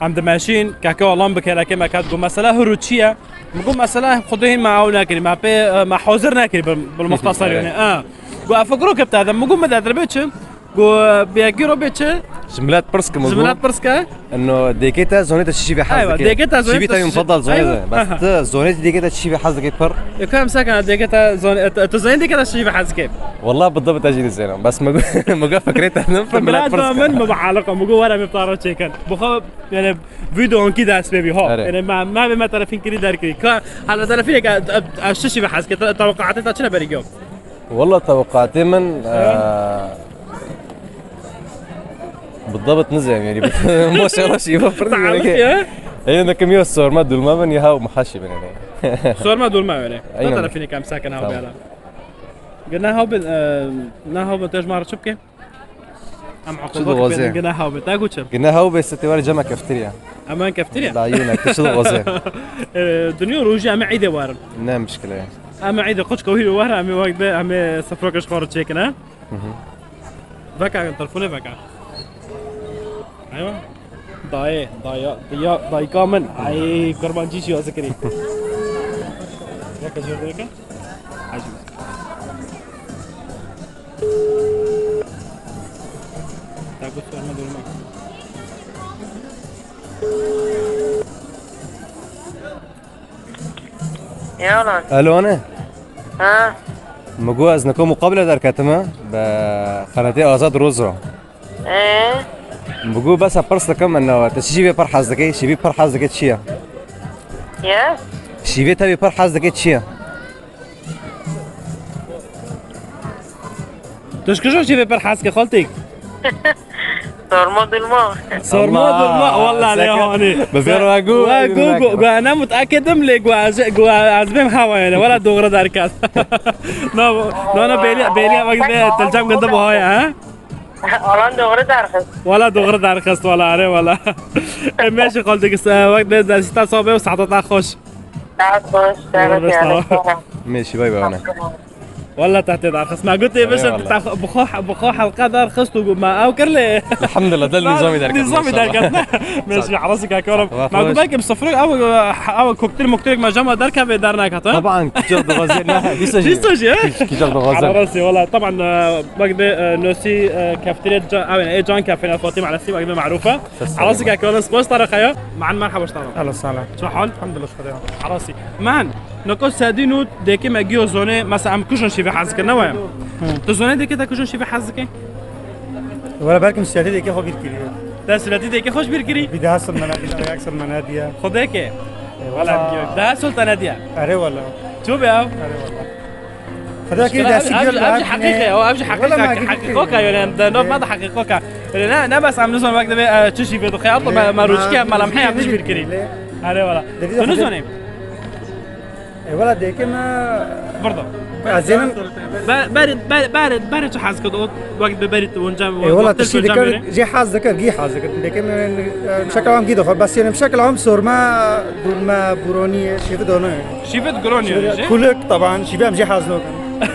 عند ماشين كاكا والله بكلا كما كاتقول مسألة هروتشية نقول مسألة خذين معاونا كريم ما حوزرنا كريم بالمختصر يعني وافكروك بتاع هذا نقول ماذا دربتش قو بيجيرو بيتش جملات برسك موضوع جملات برسكا انه ديكيتا زونيتا تشي في حظك ايوه ديكيتا زونيتا شي بيتا مفضل زونيتا أيوة. بس زونيتا ديكيتا تشي في حظك يبر كم ساكن ديكيتا زون تزين ديكيتا شي بحز كيف والله بالضبط اجي زينه بس ما فكرتها جملات برسكا من ما بعلاقه مقول ولا بيطارو تشيكن بخو يعني فيديو كده اسبابي هو يعني ما تعرفين كري داركي هلا تعرفين الشيء بحز كيف توقعاتك شنو بريجو والله توقعاتي من بالضبط نزل يعني ما شاء الله شيء تعرف يا اي انا كم يوم صور ما دول ما بني هاو محشي بني صور ما دول ما يعني ما تعرفين كم ساكن هاو بيلا قلنا هاو قلنا هاو تجمع شبكه ام عقوبات قلنا هاو تاكو شب قلنا هاو بس تبغى جمع كافتيريا امان كافتيريا لا عيونك شو غزه دنيا روجا ما عيده وارم نعم مشكله يعني اما عيده قش كوهي وارم ام وقت ام سفروكش خور تشيكنا فكا تلفوني فكا ايوه ضاي كامل اي قربان جيشي واسكري يا كجور ذيك عجيب تاكل صور ما دول ما يا ولد الو انا ها مجوز نكون مقابله دار كاتما بقناتي ازاد روزرا ايه بقول بس برس كم انه تشيبي بر حزدكي شيبي بر حزدكي تشيا يا شيبي تبي بر حزدكي تشيا تشكشو شي بيبر حاسك خالتك صار الماء صار الماء والله عليه هوني بزيرو جو انا متاكد ملك عزبهم هوا يعني ولا دغري داركات نو انا بيلي وقت تلجم قد بهاي ها والله دغري تعرف ولا دغري داركست ولا عليه ولا ماشي خالتك وقت ده ستة صوبه وساعات خوش تعال خش تعال ماشي باي باي انا والله تحت دارخص ما قلت يا باشا بخو حلقه دارخصت وما او كرلي الحمد لله ده النظام دارك نظام دارك ماشي على راسك يا كرم ما قلت بالك بصفرك او كوكتيل مكترك ما جمع دارك في دارنا كتا طبعا كجرد غازي لا ليش كجرد غازي على راسي والله طبعا بقدر نوسي كافتيريا او اي جان كافينا فاطمه على سي بقدر معروفه على راسك يا كرم سبوس طارق يا مع مرحبا اشتغل اهلا وسهلا شو حال الحمد لله شكرا على راسي مان نكو سادينو ديكي ما جيو زونه مثلا ام كوشن شي في حزك نوع تزونه ديكي تا كوشن شي في حزك ولا بالكم سيادتي ديكي خو بيركري ده سلاتي ديكي خوش بيركري بدها اصل منادي اكثر مناديه خديك ولا ده سلطه ناديه اري والله شوف يا اري والله هذا كده سجل ابجي حقيقه او ابجي حقيقه يعني ده ما ده حقيقه انا بس عم نزل وقت تشي في دخي اطلع ما روشكي ملامحي مش بيركري اري والله تنزوني ولا ديكي ما برضه عزينا بارد شو حاسك وقت ببارد ونجام والله تشي جي حازك جي حازك ديكي بشكل عام كده بس يعني بشكل عام صور ما دول ما بوروني شيف دونه شيفت قروني كلك طبعا شيفام جي حازنوك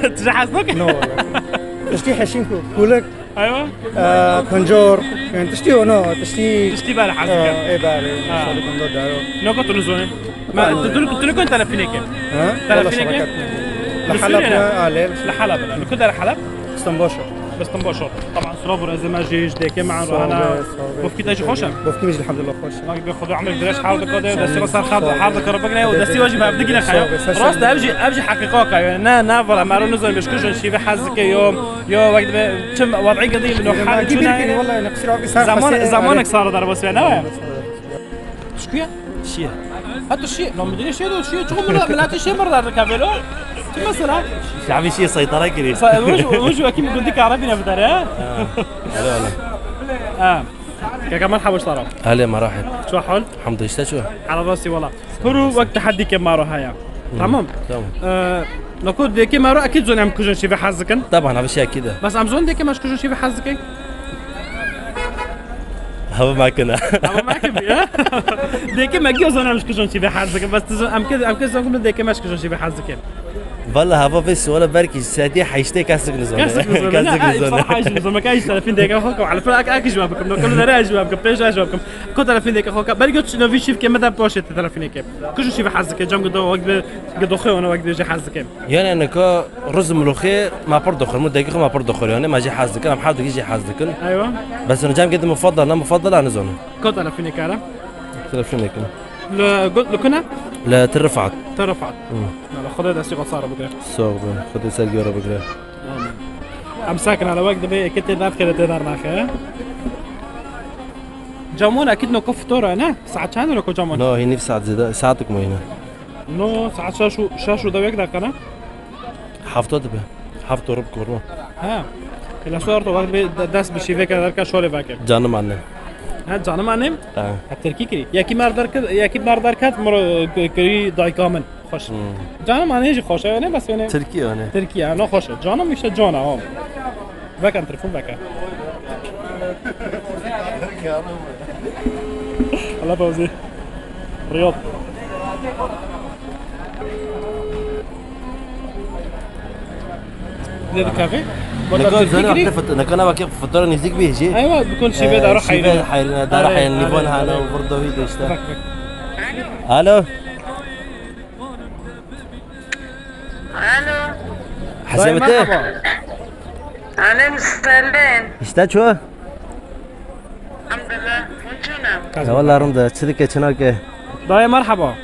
تجي حاسنوك نو تشتي حشينكو كلك ايوه كنجور يعني تشتي ونو تشتي بارح حاسك ايه بارح صار كنجور دارو نو كنت نزوني ما تقول كنت انا فينيك ها تلفينيك لحلب ليل لحلب انا كنت لحلب اسطنبوشر باسطنبول طبعا صرابر ازماجيج ديكي معن انا بفكي تاجي خوشم بفكي مش الحمد لله خوش ما بياخذوا عمل دريش حاول كده دستي صار حاضر كربقنا ودستي واجب ابدي لك راس ده ابجي حقيقه يعني نافر ما نزل مش كل شيء بحزك يوم وقت كم وضعي قضيه انه حال شنو والله نقصر زمانك صار ضرب بس انا شكيا شيء هاتوا الشيء لو مدري شيء دو شيء تقوم من شيء مره ركابلو مثلا شعبي شيء سيطره كذي وش اكيد قلت لك عربي نفدر ها لا كيف مرحبا وش طرف هلا مرحب شو حال الحمد لله شو على راسي والله هرو وقت تحدي كم مره هيا تمام نقول ديكي مره اكيد زون عم كوجن شي في حظكن طبعا هذا شيء كده بس عم زون ديكي مش كوجن شي في حظكن هو معكنا هو معك بيا ديكي ما جيو زون مش كوجن شي في حظكن بس ام كده زون ديكي مش كوجن شي في حظكن والله هوا بس ولا بركي ساعتي حيشتي كاسك نزول كاسك نزول لا بصراحه ايش نزول ما كايش 30 دقيقه خوكم على فكره اكي جوابكم لو كل ذا جوابكم بيش جوابكم كنت 30 دقيقه خوكم برجع شنو في شيء كم مدى بوش 30 دقيقه كل شيء في حظك جام قد خو انا وقت بيجي حظك يعني انك رز ملوخيه ما برضه خل مده دقيقه ما برضه خل يعني ما جي حظك انا بحاول يجي حظك ايوه بس انا جام قد مفضل انا مفضل انا زون كنت 30 دقيقه 30 دقيقه لو كنا لا ترفعت لا خذ هذا السيقه صار بكره صوب خذ سالجي ورا بكره عم ساكن على وقت بي كنت ناف كده تدار ناخه جامون اكيد نو كفطور انا ساعه كان ولا جامون لا هي نفس ساعه زياده ساعتك ما هنا نو ساعه شاشو ده وقت انا حفظت به حفظت رب كورما ها الى صورت وقت بي داس بشي فيك درك شوري باكر جانا معنا ها جانا معنا اه التركي كري يا كي مار درك يا كي مار دركات مر كري داي كامل خوش جانا معنا يجي خوش يعني بس يعني تركيا انا تركيا انا خوش جانا مش جانا هون باك عن تليفون باك الله فوزي رياض دير كافي نقول زين نكنا باكي فطور نزيك به شيء ايوه بكل شيء بدا روح حيرنا حيرنا دار حين نيفون هذا وبرضه فيديو اشتا الو الو حسمته انا مستنين اشتا شو الحمد لله وانتونا والله رمضة تشدك شناك داي مرحبا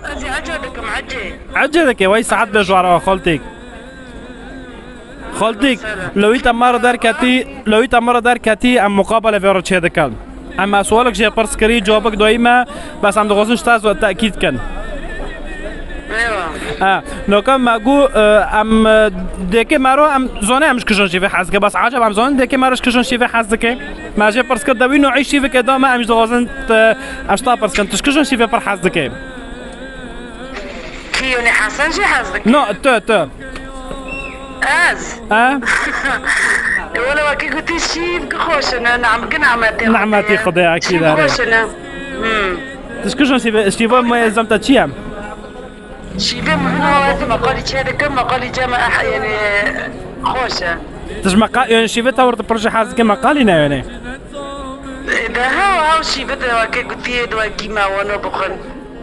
اجي عجبك معجي عجلك يا وي ساعات بجوار خالتك لو انت مرة در کتی ام مقابله ویرو چه دکل اما سوالك جه پرس کری جوابك دائما بس ام دغوزش تاز و تأکید کن ايوه نوکم مگو ام دکه مرو ام زانه امش کشون شیوه حز که بس عجب ام زانه دکه مروش کشون شیوه حز که ما جه پرس کرد دوی نوعی شیوه که دام امش دغوزن اشتا پرس کن تش کشون شیوه پر حز که كيوني حسن شي حظك نو تو از ولا كي قلت شي بخوش انا نعمتي خدای اكيد خوش انا تش کشون شیوه ما زمتا چیم شي بهم ما قالي هذا كم قالي جامعة يعني خوشة تش مقال يعني شيفه تور بروجي حاز كما قالينا يعني ده هاو شي بده وكي قلت دوا كيما ونو بخن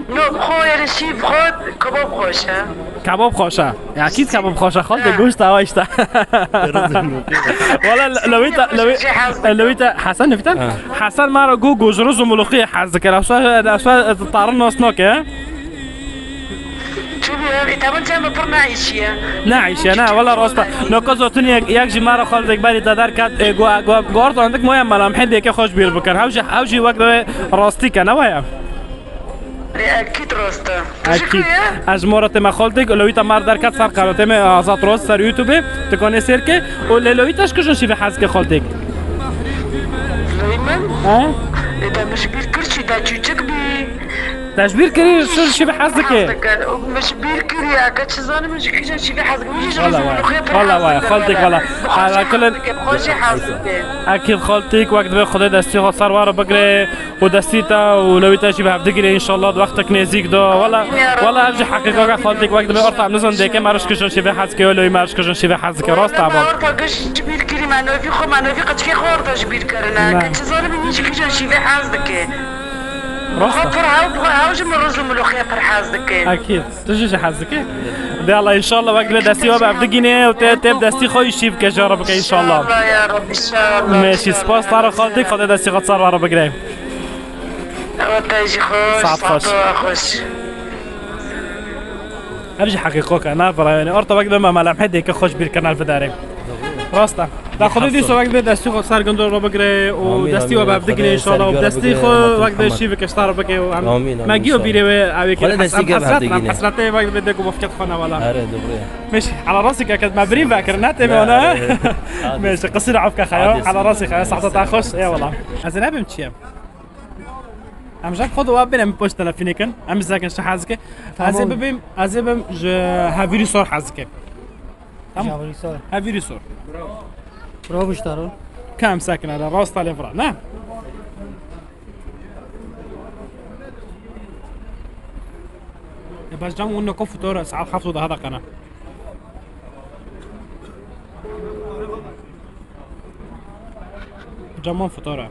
نو بخويا شي بخود كباب خوشة كباب خوشه اكيد كباب خوشه خالد گوشت اواشتا ولا لو انت حسن نفتن حسن ما رو جوج رز وملوخيه حاز كده اصلا طارنا سنوك انت ما جامع برنا عيشيا نعيش انا ولا راستا لو كزوتني ياك جي مره خالدك بالي دار كات غورت عندك مويه ملام حد يك خوش بير بكر هاوجي وقت راستي كان ويا اكيد راستا اكيد از مرات ما خالدك لو انت مر در كات فرق قراتم ازات راست سر يوتيوب تكوني سيركي ولا لو انت شكون شي في حاسك خالدك سليمان ها اذا مش بيركرشي دا تشوك بي تشبير كرير شو بحظك مش بيركري اكيد زاني مش كيجا شي بحظك مش والله خالتك والله على كل اكيد خالتك وقت به خدا دستی صار واره بگره و دستیتا و لویتا شي بهفدگیره ان شاء الله وقتك نزيك دو والله ارجع حقيقه خالتك وقت به ارتع نزن ديك مارش كشون شي بحظك ولا مارش كشون شي بحظك راست عبا ارتاش بيركري معناه في خو معناه في قد كي خورتاش بيركرنا كنت زاني مش كيجا شي بحظك راستا هاوج من رز الملوخية پر حازك اكيد تجي حازك ده الله ان شاء الله وقت دستي وبعبدگينه وتب دستي خوي شيف كجربك ان شاء الله الله يا رب ان شاء الله ماشي سباس طار خالتك خد دستي قد صار ورا بقري وتجي خوش خوش ابجي حقيقوك انا برا يعني ارتا وقت ما ملام حد هيك خوش بالقناه فداري راستا دا خودی دیسو وقت دستی خود سرگندور رو بگیره و دستی و بابدگیره ان شاء الله و دستی خود وقت شی بکشتار بگه و ماگیو بیره و اوی که حسرته وقت بده کو مفکت خانه ولا ماشي على راسك اكيد مبرين باكر ناتي وانا ماشي قصير عفك خيا على راسي خيا صحته تاع خوش يا والله ازنا بمشي ام جاك خذوا وابن بوش تلفينكن ام زاكن شحازك ازبم ج هافيري صور حازك هافيري صور برافو اشتغل كم ساكن على راس طالع نعم باش جام ونو كفو تورا ساعات حفظوا هذا قناه جمال فطوره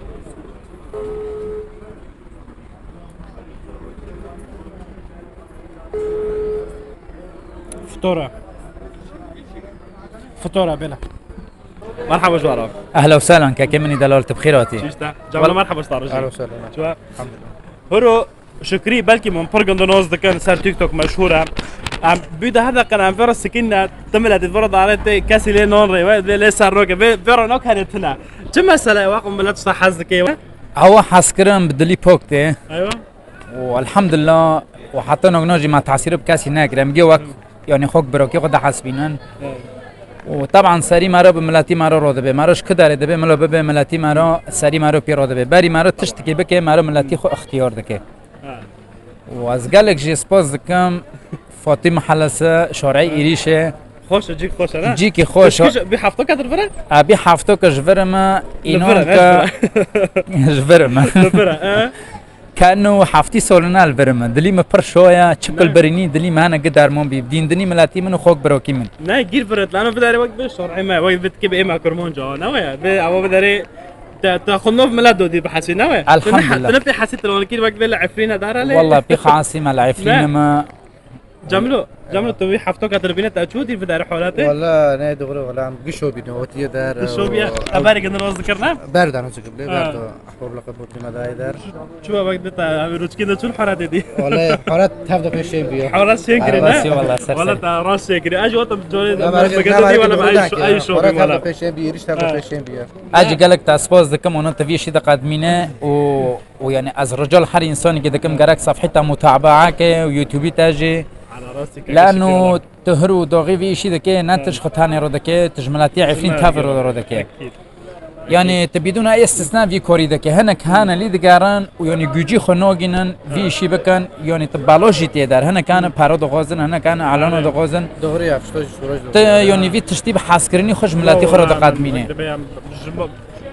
فطوره بلا مرحبا جوارا اهلا وسهلا كاكمني دلالة بخيراتي شيشتا جمال مرحبا ستار اهلا وسهلا شو الحمد لله هرو شكري بلكي من برغندونوز كان صار تيك توك مشهوره عم بيدا هذا كان عم فيرا سكينة تملت الفرض على كاسي لي نون ري لي صار روكا فيرا نوك كانت هنا كم مسألة واقم بلا تصح حظك ايوه هو حاسكرم بدلي بوكتي ايوه والحمد لله وحتى نوجي مع تعصير بكاسي ناكر مجي وقت يعني خوك بروكي قد حاسبينن وطبعا سري مارو بملاتي مارو رو دبي ماروش كدار دبي ملو ببي ملاتي مارو سري مارو بيرو دبي باري مارو تشتكي بكي مارو ملاتي خو اختيار دكي واز قالك جي سبوز دكم فاطمه حلسه شارعي إيريشه خوش اجيك خوش انا جيكي خوش بحفتك هذا الفرق؟ ابي حفتك جفرما اينونكا جفرما كانه حفتي سولنا الفرما دلي ما برشويا تشكل بريني دلي ما انا قدر مون بيدين دني ملاتي من خوك بروكي من نا جير فرت لانه بداري وقت بالشرعي ما وقت بتكب ايه مع كرمون جو نويا او بداري تاخذنا في ملادو دي بحسي نويا الحمد لله انا حسيت لو كي وقت بلا عفرينا دار عليه والله بخاصي ما العفرين ما جملو تو حفتك تربينا تاجودي في دار حولاتي والله انا دغري ولا عم قشو بنوتي دار شو بيا ابارك ان روز ذكرنا بارد انا قبل بارد احباب لقب ما داير شو وقت بتا روج كده شو الحرات دي والله حارات تبدا في شيء بيو حرات شكري والله والله تا راس شكري اجي وقت بجولي بقدر ولا باي شو ولا في شيء بيو ريش تبدا في شيء بيو اجي قالك تاسبوز دكم ونت في شيء قادمينه ويعني از رجال هر انسان كده كم قالك صفحته متابعه كه ويوتيوب تاجي على راسي لانه تهرو دوغي في شيء دكه نتش خطاني رو دكه تجملاتي عفرين كافر رو دكه يعني بدون اي استثناء في كوري دكه هناك هانا لي دقاران ويعني جوجي خنوغينن في شيء بكن يعني تبالوجي تيدار هنا كان بارو دغوزن هنا كان اعلانو دغوزن دغري افشتوج يعني في تشتيب حاسكرني خوش ملاتي خرو دقادمينه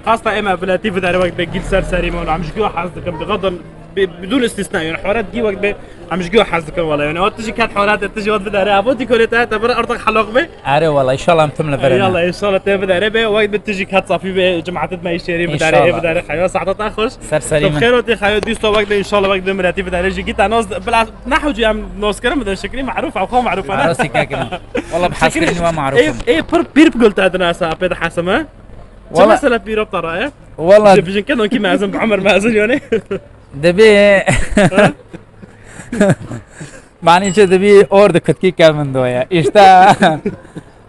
خاصة اما بلاتي في دار وقت بجيل سرسري ما عم يشجعوا حظكم بغض بدون استثناء يعني حوارات دي وقت عم يشجعوا حظكم والله يعني وقت تجي كانت حوارات تجي وقت في دار ابو ديكوريتها تبر ارضك حلوق به اري والله ان شاء الله متمله فرنا يلا ان شاء الله تبي دار به وقت بتجي كانت صافي جماعه ما يشتري في دار في دار خيو ساعات تاخش سرسري طب خير وتي خيو ديستو وقت ان شاء الله وقت مراتي في دار جيت ناس بلا نحو جي عم ناس كرم ده شكلي معروف او خو معروف انا راسي كاكن والله بحاسكرني ما معروف ايه بير قلت هذا ناس ابي حسمه والله مسألة بيرو بطرائع والله بيجن كانوا كي معزم بعمر معزم يعني دبي معني شو دبي اور دكتكي كامن دويا اشتا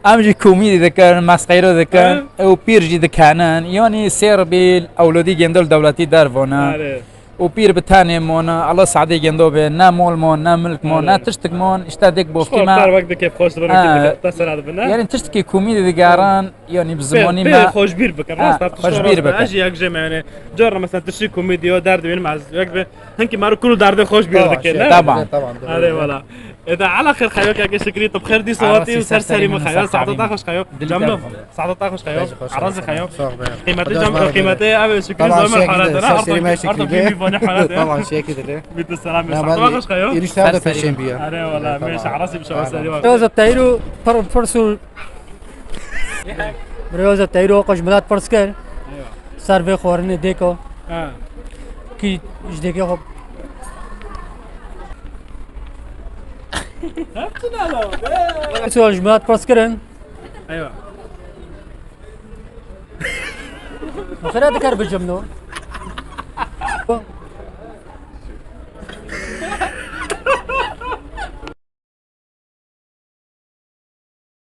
امجي كوميدي ذكر مسخيرو ذكر او بيرجي ذكانان يعني سير بالاولودي جندل دولتي دارفونا وبير بتاني مونا الله سعدي جندو به نا مول مون نا ملك مون نا تشتك مون اشتادك بوفتي ما وقت كيف خوش برا تسال هذا بنا يعني تشتكي كوميدي دقاران يعني بزماني ما خوش بير بك الناس خوش بير بك اجي ياك جمع يعني جرى مثلا تشتكي كوميديو دارد بين مع وقت هنكي مارو كله دارد خوش بير بك طبعا هذا ولا اذا على خير خيوك يا شكري طب خير دي صوتي وسرسري ما خيو ساعات تاخش خيو جمله ساعات تاخش خيو عرض خيو قيمتي جمله قيمتي ابي شكري زعما حالات انا طبعا شيء كده بيت السلام تاخش خيو يريش تبدا في شيء بيو انا ولا مش عراسي مش عراسي رياضة تايرو فرسول رياضة تايرو قشملات فرسكر ايوه سر به خورنه دیکو کی دیگه خب سوال جملات فرسكرن ايوه خير هذا كار بجمنو